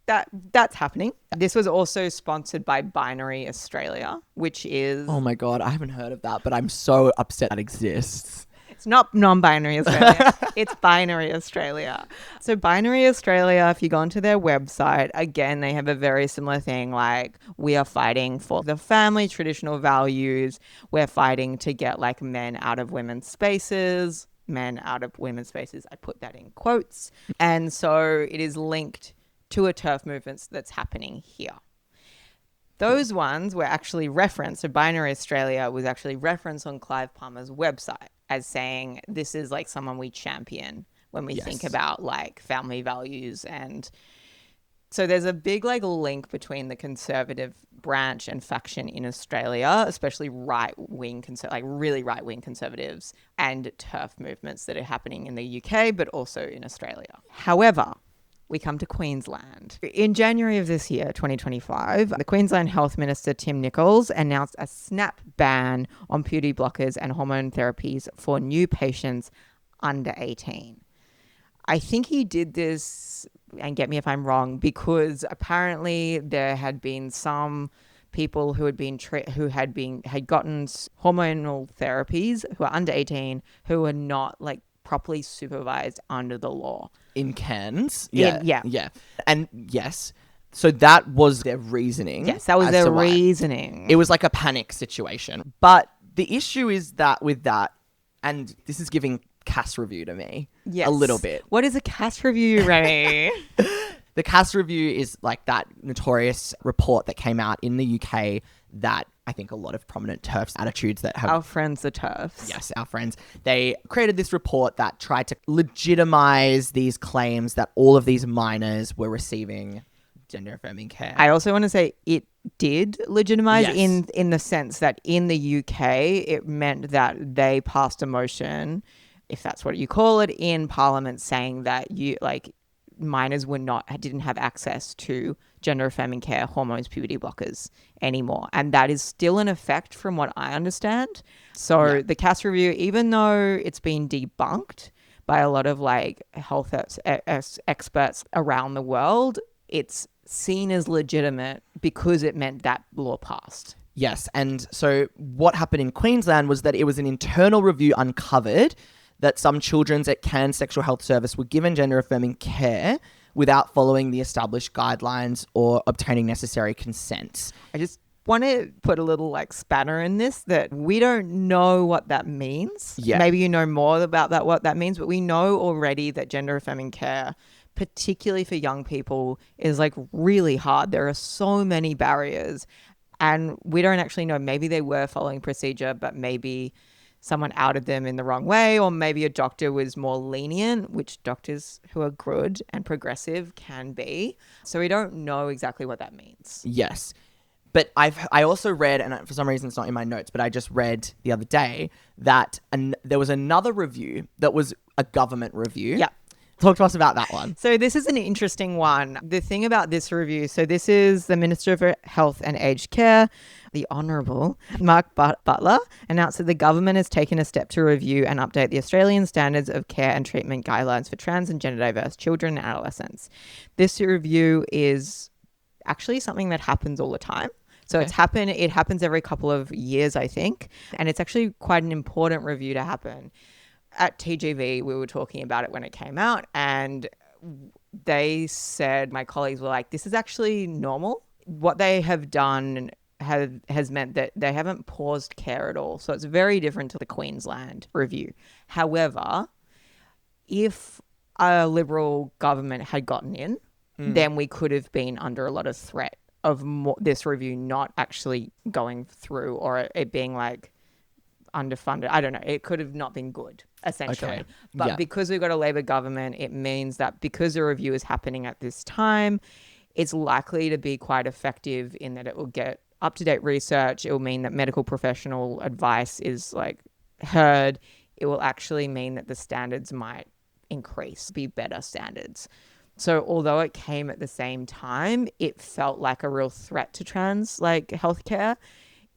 that's happening. This was also sponsored by Binary Australia, which is... Oh my God, I haven't heard of that, but I'm so upset that exists. It's not non-binary Australia. It's Binary Australia. So Binary Australia, if you go onto their website, again, they have a very similar thing like, we are fighting for the family, traditional values. We're fighting to get like men out of women's spaces. Men out of women's spaces. I put that in quotes. And so it is linked to a TERF movement that's happening here. Those ones were actually referenced. So Binary Australia was actually referenced on Clive Palmer's website as saying, this is like someone we champion when we think about like family values. And so there's a big like link between the conservative branch and faction in Australia, especially right-wing, like really right-wing conservatives, and TERF movements that are happening in the UK, but also in Australia. However, we come to Queensland. In January of this year, 2025, the Queensland Health Minister Tim Nicholls announced a snap ban on puberty blockers and hormone therapies for new patients under 18. I think he did this, and get me if I'm wrong, because apparently there had been some people who had gotten hormonal therapies who are under 18 who were not like properly supervised under the law. In Cairns? Yeah. And yes, so that was their reasoning. Yes, that was their reasoning. It was like a panic situation. But the issue is that with that, and this is giving Cass review to me a little bit. What is a Cass review, Remy? The Cass review is like that notorious report that came out in the UK that I think a lot of prominent TERFs attitudes that have... Our friends the TERFs. Yes, our friends. They created this report that tried to legitimize these claims that all of these minors were receiving gender-affirming care. I also want to say it did legitimize in the sense that in the UK, it meant that they passed a motion, if that's what you call it, in Parliament saying that minors didn't have access to gender-affirming care, hormones, puberty blockers anymore. And that is still in effect from what I understand. So the Cass review, even though it's been debunked by a lot of like health experts around the world, it's seen as legitimate because it meant that law passed. Yes. And so what happened in Queensland was that it was an internal review uncovered that some children's at Cairns Sexual Health Service were given gender-affirming care without following the established guidelines or obtaining necessary consent. want to put a little like spanner in this, that we don't know what that means. Yeah. Maybe you know more about that, what that means, but we know already that gender affirming care, particularly for young people, is like really hard. There are so many barriers, and we don't actually know. Maybe they were following procedure, but maybe someone outed them in the wrong way, or maybe a doctor was more lenient, which doctors who are good and progressive can be. So we don't know exactly what that means. Yes. But I also read, and for some reason it's not in my notes, but I just read the other day that there was another review that was a government review. Yeah. Talk to us about that one. So this is an interesting one. The thing about this review, so this is the Minister for Health and Aged Care, the Honourable Mark Butler, announced that the government has taken a step to review and update the Australian standards of care and treatment guidelines for trans and gender diverse children and adolescents. This review is actually something that happens all the time. So it happens every couple of years, I think. And it's actually quite an important review to happen. At TGV, we were talking about it when it came out, and they said, my colleagues were like, this is actually normal. What they have done has meant that they haven't paused care at all. So it's very different to the Queensland review. However, if a Liberal government had gotten in, then we could have been under a lot of threat of this review not actually going through, or it being like underfunded. I don't know. It could have not been good, essentially. Okay. But because we've got a Labor government, it means that because the review is happening at this time, it's likely to be quite effective in that it will get up-to-date research. It will mean that medical professional advice is like heard. It will actually mean that the standards might increase, be better standards. So although it came at the same time, it felt like a real threat to trans like healthcare.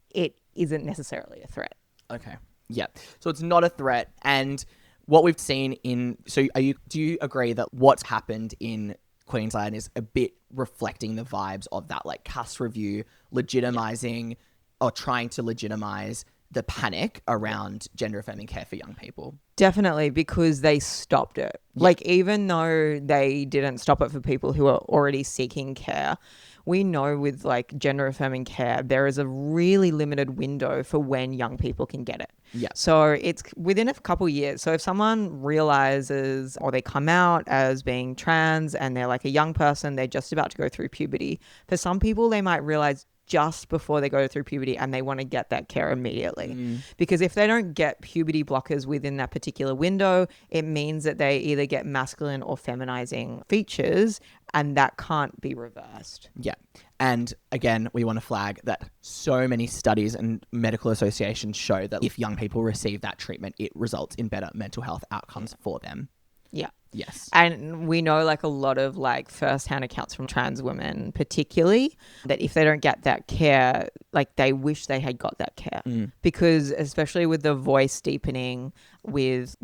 It isn't necessarily a threat. Okay. Yeah. So it's not a threat. And what we've seen do you agree that what's happened in Queensland is a bit reflecting the vibes of that like Cass review, legitimizing or trying to legitimize the panic around gender affirming care for young people? Definitely, because they stopped it. Yeah. Like, even though they didn't stop it for people who are already seeking care, we know with like gender affirming care, there is a really limited window for when young people can get it. Yeah. So it's within a couple of years. So if someone realizes, or they come out as being trans and they're like a young person, they're just about to go through puberty. For some people, they might realize just before they go through puberty, and they want to get that care immediately. Because if they don't get puberty blockers within that particular window, it means that they either get masculine or feminizing features, and that can't be reversed. Yeah. And again, we want to flag that so many studies and medical associations show that if young people receive that treatment, it results in better mental health outcomes for them. Yeah. Yes. And we know like a lot of like first-hand accounts from trans women particularly, that if they don't get that care, like they wish they had got that care. Because especially with the voice deepening, with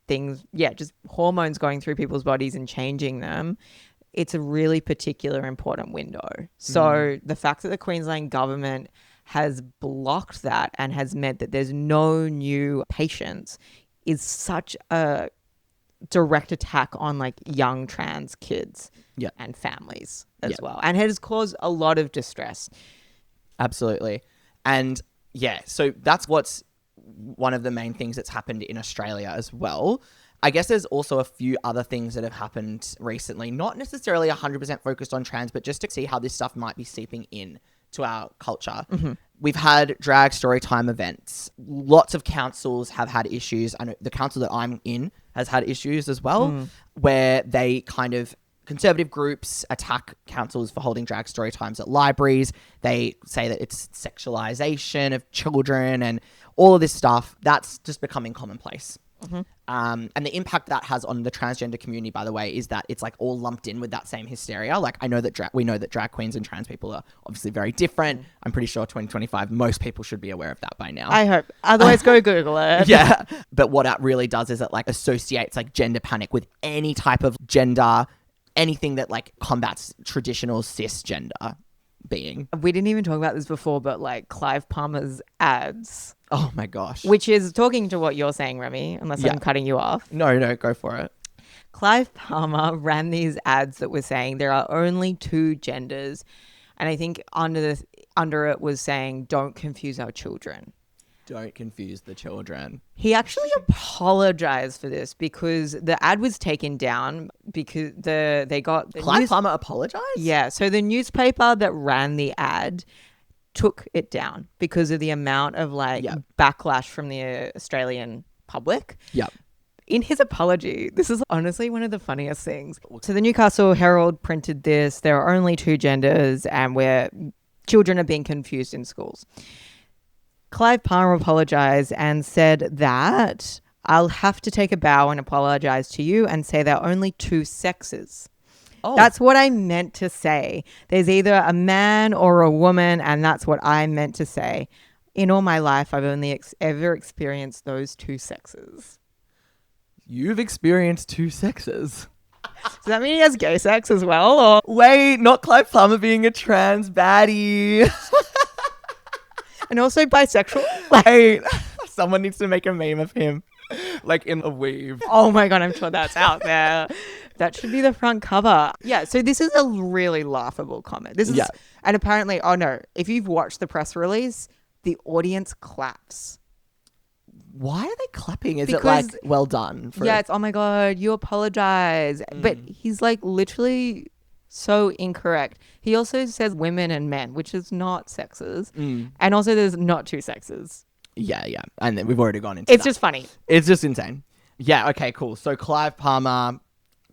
things, just hormones going through people's bodies and changing them, it's a really particular important window. So the fact that the Queensland government has blocked that and has meant that there's no new patients is such a direct attack on like young trans kids and families as well, and has caused a lot of distress. Absolutely. And so that's what's one of the main things that's happened in Australia as well. I guess there's also a few other things that have happened recently, not necessarily 100% focused on trans, but just to see how this stuff might be seeping in to our culture. We've had drag story time events. Lots of councils have had issues. I know the council that I'm in has had issues as well, where they kind of, conservative groups attack councils for holding drag story times at libraries. They say that it's sexualization of children and all of this stuff. That's just becoming commonplace. And the impact that has on the transgender community, by the way, is that it's like all lumped in with that same hysteria. Like, I know that we know that drag queens and trans people are obviously very different. I'm pretty sure 2025, most people should be aware of that by now. I hope. Otherwise, go Google it. Yeah. But what that really does is it like associates like gender panic with any type of gender, anything that like combats traditional cisgender being. We didn't even talk about this before, but like Clive Palmer's ads. Oh my gosh. Which is talking to what you're saying, Remy, unless I'm cutting you off. No, go for it. Clive Palmer ran these ads that were saying there are only two genders. And I think under under it was saying, don't confuse our children. Don't confuse the children. He actually apologized for this because the ad was taken down because they got the Clive Palmer apologized? Yeah, so the newspaper that ran the ad took it down because of the amount of backlash from the Australian public. Yep. In his apology, this is honestly one of the funniest things. So the Newcastle Herald printed this. There are only two genders and where children are being confused in schools. Clive Palmer apologized and said that I'll have to take a bow and apologize to you and say there are only two sexes. Oh. That's what I meant to say. There's either a man or a woman, and that's what I meant to say. In all my life, I've only ever experienced those two sexes. You've experienced two sexes. Does that mean he has gay sex as well? Or wait, not Clive Palmer being a trans baddie. And also bisexual? Wait, someone needs to make a meme of him. Like in a weave. Oh my God, I'm sure that's out there. That should be the front cover. Yeah, so this is a really laughable comment. This is, and apparently, oh no, if you've watched the press release, the audience claps. Why are they clapping? Is it like, well done? It's, oh my God, you apologize. But he's like literally so incorrect. He also says women and men, which is not sexes. And also there's not two sexes. Yeah. And then we've already gone into It's just funny. It's just insane. Yeah, okay, cool. So Clive Palmer,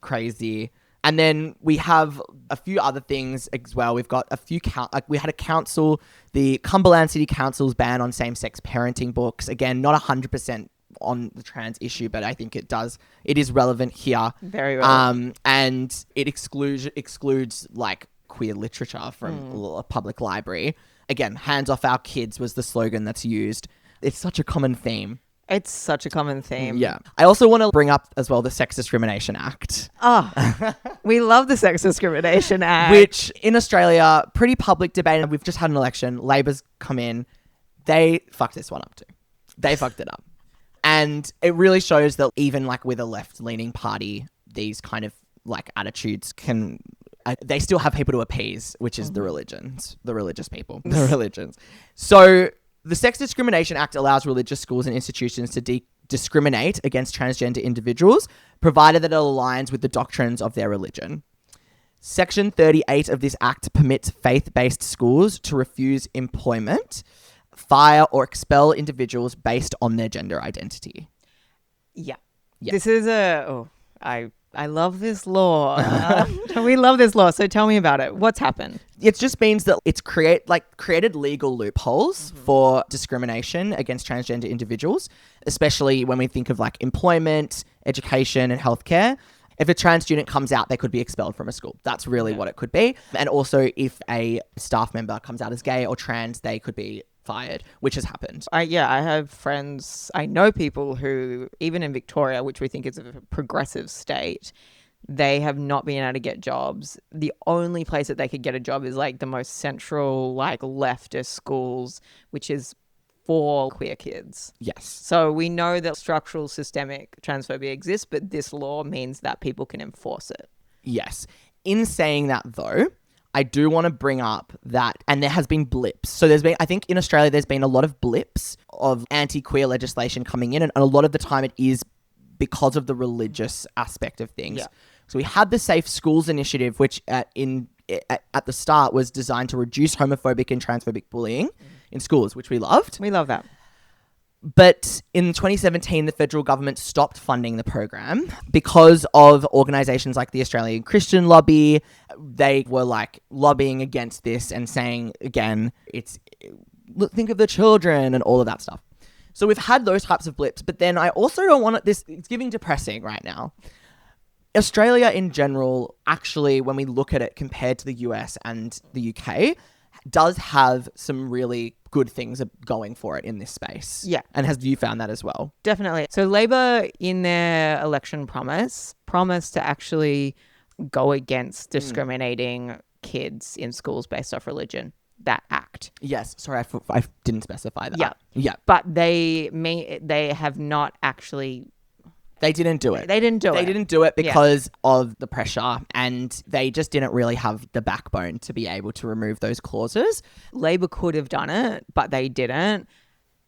crazy. And then we have a few other things as well. We've got a few, we had a council, the Cumberland City Council's ban on same-sex parenting books. Again, not 100% on the trans issue, but I think it is relevant here. Very relevant. And it excludes like queer literature from a public library. Again, hands off our kids was the slogan that's used. It's such a common theme. It's such a common theme. Yeah. I also want to bring up as well the Sex Discrimination Act. Oh, we love the Sex Discrimination Act. Which in Australia, pretty public debate. We've just had an election. Labor's come in. They fucked this one up too. They fucked it up. And it really shows that even like with a left-leaning party, these kind of like attitudes can... they still have people to appease, which is the religious people, the religions. So the Sex Discrimination Act allows religious schools and institutions to discriminate against transgender individuals, provided that it aligns with the doctrines of their religion. Section 38 of this act permits faith-based schools to refuse employment, fire or expel individuals based on their gender identity. Yeah. This is I love this law. We love this law. So tell me about it. What's happened? It just means that it's created legal loopholes for discrimination against transgender individuals, especially when we think of like employment, education, and healthcare. If a trans student comes out, they could be expelled from a school. That's really what it could be. And also if a staff member comes out as gay or trans, they could be fired, which has happened. I have friends, I know people who, even in Victoria, which we think is a progressive state, they have not been able to get jobs. The only place that they could get a job is like the most central, like leftist schools, which is for queer kids. Yes. So we know that structural systemic transphobia exists, but this law means that people can enforce it. Yes. In saying that though, I do want to bring up that, and there has been blips. So I think in Australia, there's been a lot of blips of anti-queer legislation coming in, and a lot of the time it is because of the religious aspect of things. Yeah. So we had the Safe Schools Initiative, which at the start was designed to reduce homophobic and transphobic bullying in schools, which we loved. We love that. But in 2017, the federal government stopped funding the program because of organisations like the Australian Christian Lobby. They were like lobbying against this and saying, again, think of the children and all of that stuff. So we've had those types of blips. But then I also don't want it's giving depressing right now. Australia in general, actually, when we look at it compared to the US and the UK, does have some really good things going for it in this space. Yeah. And have you found that as well? Definitely. So Labor, in their election promised to actually go against discriminating kids in schools based off religion. That act. Yes. Sorry, I didn't specify that. Yeah. Yeah. But they have not actually They didn't do it. They didn't do it. They didn't do it because of the pressure, and they just didn't really have the backbone to be able to remove those clauses. Labor could have done it, but they didn't.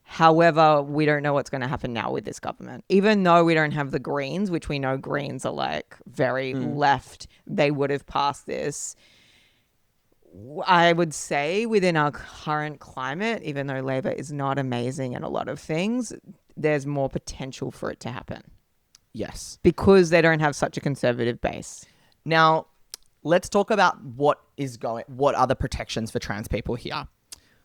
However, we don't know what's going to happen now with this government. Even though we don't have the Greens, which we know Greens are like very left, they would have passed this. I would say within our current climate, even though Labor is not amazing in a lot of things, there's more potential for it to happen. Yes. Because they don't have such a conservative base. Now, let's talk about what are the protections for trans people here.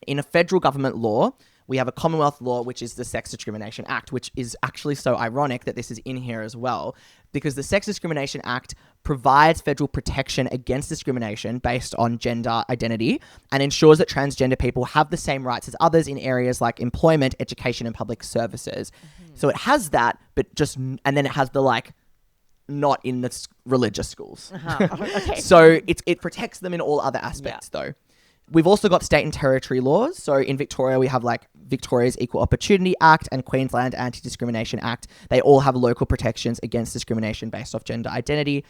In a federal government law, we have a Commonwealth law, which is the Sex Discrimination Act, which is actually so ironic that this is in here as well, because the Sex Discrimination Act provides federal protection against discrimination based on gender identity and ensures that transgender people have the same rights as others in areas like employment, education, and public services. So it has that, but and then it has the like, not in the religious schools. Okay. So it protects them in all other aspects though. We've also got state and territory laws. So in Victoria, we have like Victoria's Equal Opportunity Act and Queensland Anti-Discrimination Act. They all have local protections against discrimination based off gender identity.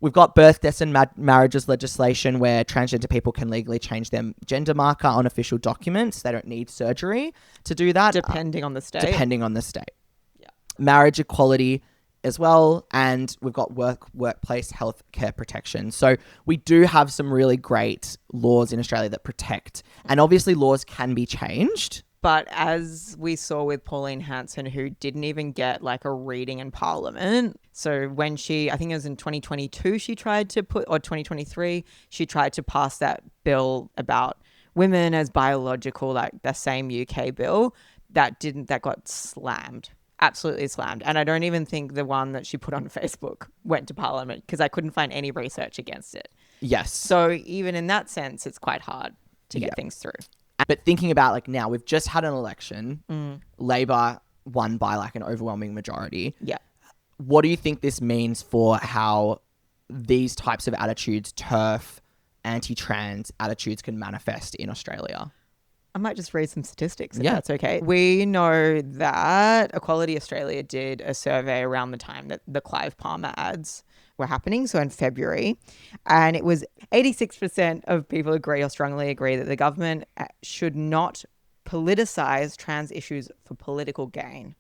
We've got birth, deaths and marriages legislation where transgender people can legally change their gender marker on official documents. They don't need surgery to do that. Depending on the state. Yeah. Marriage equality as well, and we've got workplace health care protection. So we do have some really great laws in Australia that protect, and obviously laws can be changed. But as we saw with Pauline Hanson, who didn't even get like a reading in Parliament. So when I think it was in 2022, or 2023, she tried to pass that bill about women as biological, like the same UK bill that got slammed. Absolutely slammed. And I don't even think the one that she put on Facebook went to Parliament because I couldn't find any research against it. Yes. So even in that sense, it's quite hard to get things through. But thinking about like now, we've just had an election. Labor won by like an overwhelming majority. Yeah. What do you think this means for how these types of attitudes, TERF, anti-trans attitudes can manifest in Australia? I might just read some statistics if that's okay. We know that Equality Australia did a survey around the time that the Clive Palmer ads were happening, so in February, and it was 86% of people agree or strongly agree that the government should not politicise trans issues for political gain.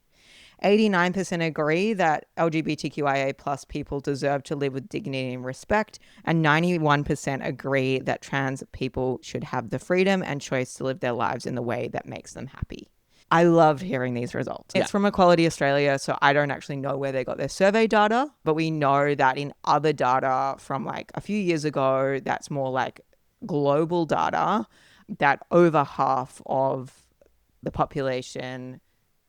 89% agree that LGBTQIA plus people deserve to live with dignity and respect, and 91% agree that trans people should have the freedom and choice to live their lives in the way that makes them happy. I loved hearing these results. It's from Equality Australia, so I don't actually know where they got their survey data, but we know that in other data from like a few years ago, that's more like global data, that over half of the population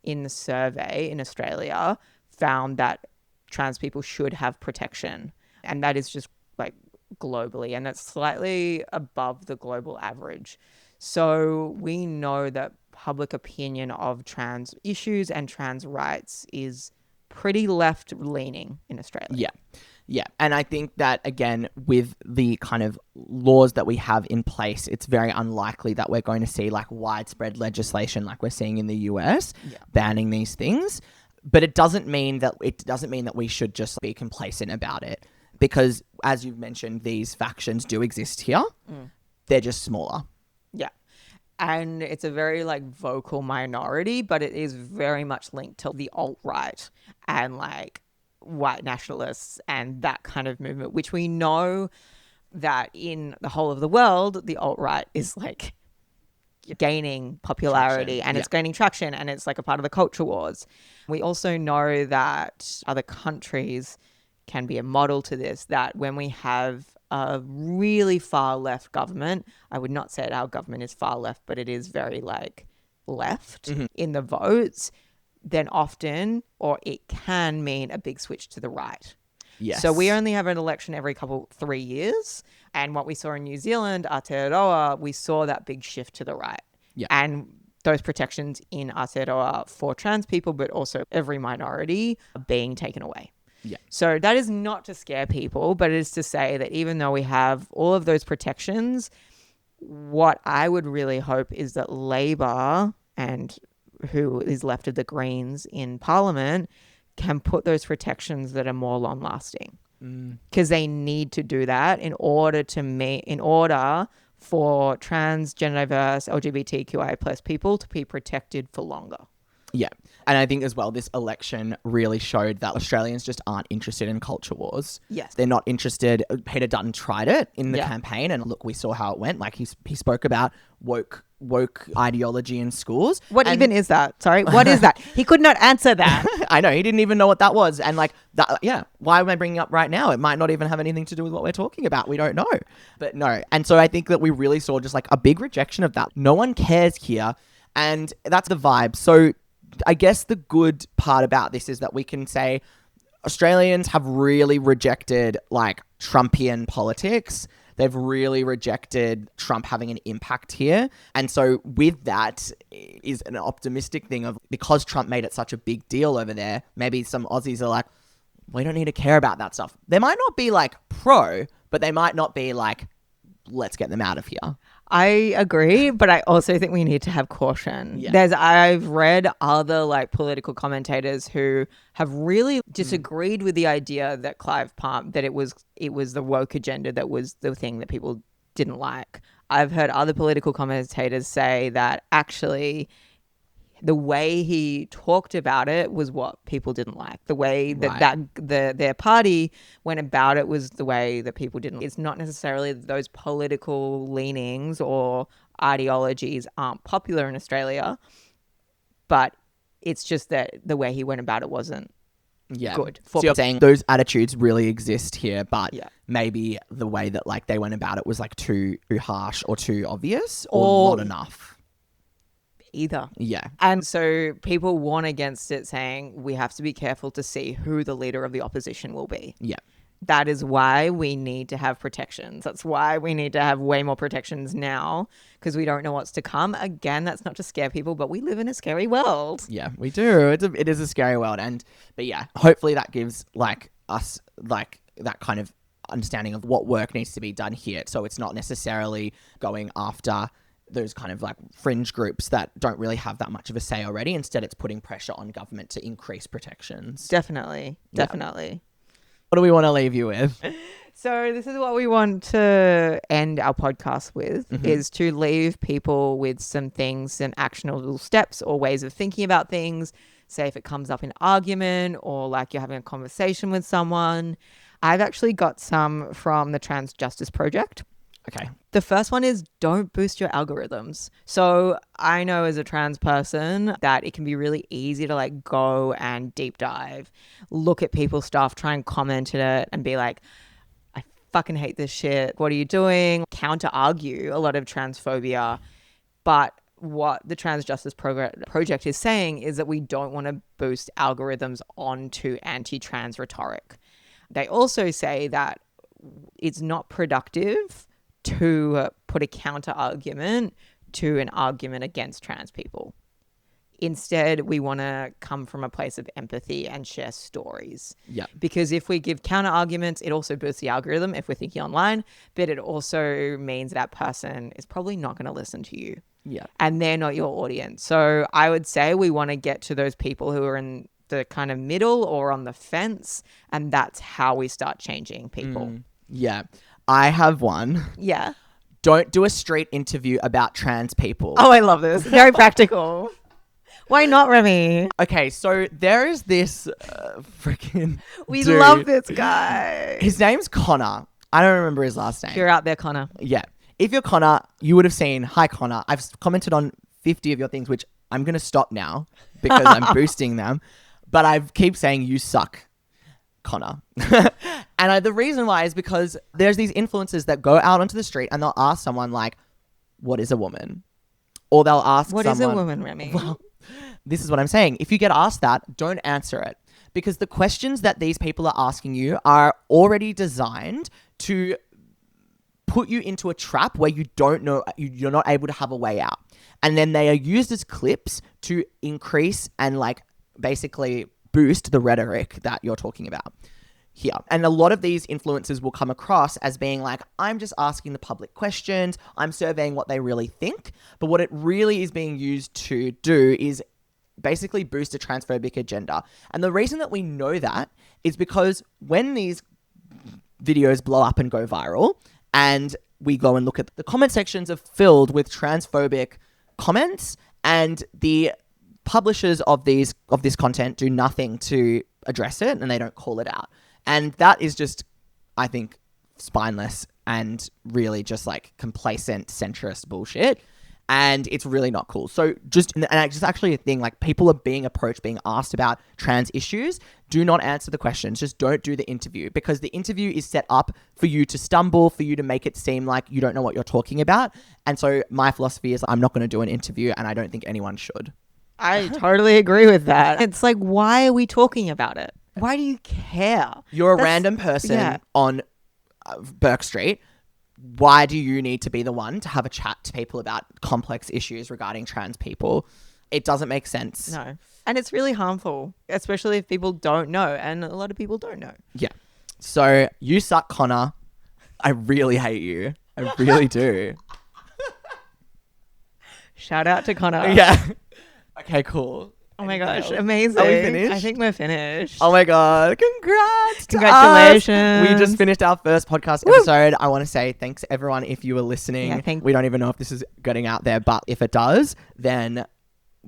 in the survey in Australia found that trans people should have protection. And that is just like globally, and that's slightly above the global average. So we know that public opinion of trans issues and trans rights is pretty left leaning in Australia. Yeah. And I think that, again, with the kind of laws that we have in place, it's very unlikely that we're going to see like widespread legislation like we're seeing in the US banning these things. But it doesn't mean that we should just be complacent about it, because as you've mentioned, these factions do exist here. They're just smaller. Yeah. And it's a very like vocal minority, but it is very much linked to the alt-right and like white nationalists and that kind of movement, which we know that in the whole of the world, the alt-right is like gaining popularity and it's gaining traction, and it's like a part of the culture wars. We also know that other countries can be a model to this, that when we have a really far left government, I would not say that our government is far left, but it is very like left in the votes, then often, or it can mean a big switch to the right. Yes. So we only have an election every 3 years. And what we saw in New Zealand, Aotearoa, we saw that big shift to the right. Yeah. And those protections in Aotearoa for trans people, but also every minority, are being taken away. Yeah. So that is not to scare people, but it is to say that even though we have all of those protections, what I would really hope is that Labor, and who is left of the Greens in Parliament, can put those protections that are more long lasting, because they need to do that in order for trans, gender diverse, LGBTQIA plus people to be protected for longer. Yeah. And I think as well, this election really showed that Australians just aren't interested in culture wars. Yes. They're not interested. Peter Dutton tried it in the Yeah. campaign, and look, we saw how it went. Like he spoke about woke ideology in schools. What even is that? Sorry, what is that? He could not answer that. I know, he didn't even know what that was. And like that, yeah, why am I bringing it up right now? It might not even have anything to do with what we're talking about. We don't know. But no. And so I think that we really saw just like a big rejection of that. No one cares here. And that's the vibe. So I guess the good part about this is that we can say Australians have really rejected like Trumpian politics. They've really rejected Trump having an impact here. And so with that is an optimistic thing of, because Trump made it such a big deal over there, maybe some Aussies are like, we don't need to care about that stuff. They might not be like pro, but they might not be like, let's get them out of here. I agree, but I also think we need to have caution. Yeah. I've read other like political commentators who have really disagreed with the idea that Clive Palm, that it was the woke agenda that was the thing that people didn't like. I've heard other political commentators say that actually the way he talked about it was what people didn't like. The way that, their party went about it was the way that people didn't. It's not necessarily that those political leanings or ideologies aren't popular in Australia, but it's just that the way he went about it wasn't good. So you're saying those attitudes really exist here, but maybe the way that like they went about it was like too harsh or too obvious or not enough. Either. Yeah. And so people warn against it, saying we have to be careful to see who the leader of the opposition will be. Yeah. That is why we need to have protections. That's why we need to have way more protections now, because we don't know what's to come. Again, that's not to scare people, but we live in a scary world. Yeah, we do. It is a scary world. But yeah, hopefully that gives like us like that kind of understanding of what work needs to be done here. So it's not necessarily going after those kind of like fringe groups that don't really have that much of a say already. Instead, it's putting pressure on government to increase protections. Definitely. What do we want to leave you with? So this is what we want to end our podcast with, is to leave people with some things, some actionable steps or ways of thinking about things. Say if it comes up in argument or like you're having a conversation with someone. I've actually got some from the Trans Justice Project. Okay. The first one is don't boost your algorithms. So I know as a trans person that it can be really easy to like go and deep dive, look at people's stuff, try and comment it and be like, I fucking hate this shit. What are you doing? Counter argue a lot of transphobia. But what the Trans Justice Project is saying is that we don't want to boost algorithms onto anti-trans rhetoric. They also say that it's not productive to put a counter argument to an argument against trans people. Instead, we want to come from a place of empathy and share stories. Yeah. Because if we give counter arguments, it also boosts the algorithm if we're thinking online, but it also means that person is probably not going to listen to you. Yeah. And they're not your audience. So I would say we want to get to those people who are in the kind of middle or on the fence, and that's how we start changing people. Yeah. I have one. Yeah. Don't do a street interview about trans people. Oh, I love this. Very practical. Why not, Remy? Okay, so there is this freaking We dude. love this guy. His name's Connor. I don't remember his last name. If you're out there, Connor. Yeah. If you're Connor, you would have seen, hi, Connor. I've commented on 50 of your things, which I'm going to stop now because I'm boosting them. But I keep saying you suck, Connor. And the reason why is because there's these influencers that go out onto the street and they'll ask someone like, what is a woman? Or they'll ask What is a woman, Remy? Well, this is what I'm saying. If you get asked that, don't answer it. Because the questions that these people are asking you are already designed to put you into a trap where you don't know, you're not able to have a way out. And then they are used as clips to increase and like basically boost the rhetoric that you're talking about here. And a lot of these influencers will come across as being like, I'm just asking the public questions, I'm surveying what they really think. But what it really is being used to do is basically boost a transphobic agenda. And the reason that we know that is because when these videos blow up and go viral and we go and look at the comment sections are filled with transphobic comments, and the publishers of this content do nothing to address it and they don't call it out. And that is just, I think, spineless and really just like complacent centrist bullshit. And it's really not cool. So just actually a thing, like people are being approached, being asked about trans issues. Do not answer the questions. Just don't do the interview, because the interview is set up for you to stumble, for you to make it seem like you don't know what you're talking about. And so my philosophy is I'm not going to do an interview, and I don't think anyone should. I totally agree with that. It's like, why are we talking about it? Why do you care? You're a random person on Burke Street. Why do you need to be the one to have a chat to people about complex issues regarding trans people? It doesn't make sense. No. And it's really harmful, especially if people don't know. And a lot of people don't know. Yeah. So you suck, Connor. I really hate you. I really do. Shout out to Connor. Yeah. Okay, cool. Oh my gosh, amazing. Are we finished? I think we're finished. Oh my God. Congrats. Congratulations. We just finished our first podcast episode. I want to say thanks to everyone if you were listening. Yeah, we don't even know if this is getting out there, but if it does, then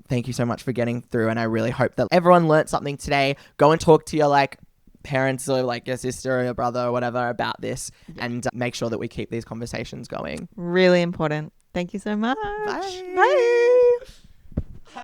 thank you so much for getting through. And I really hope that everyone learned something today. Go and talk to your like parents or like your sister or your brother or whatever about this, and make sure that we keep these conversations going. Really important. Thank you so much. Bye. Bye.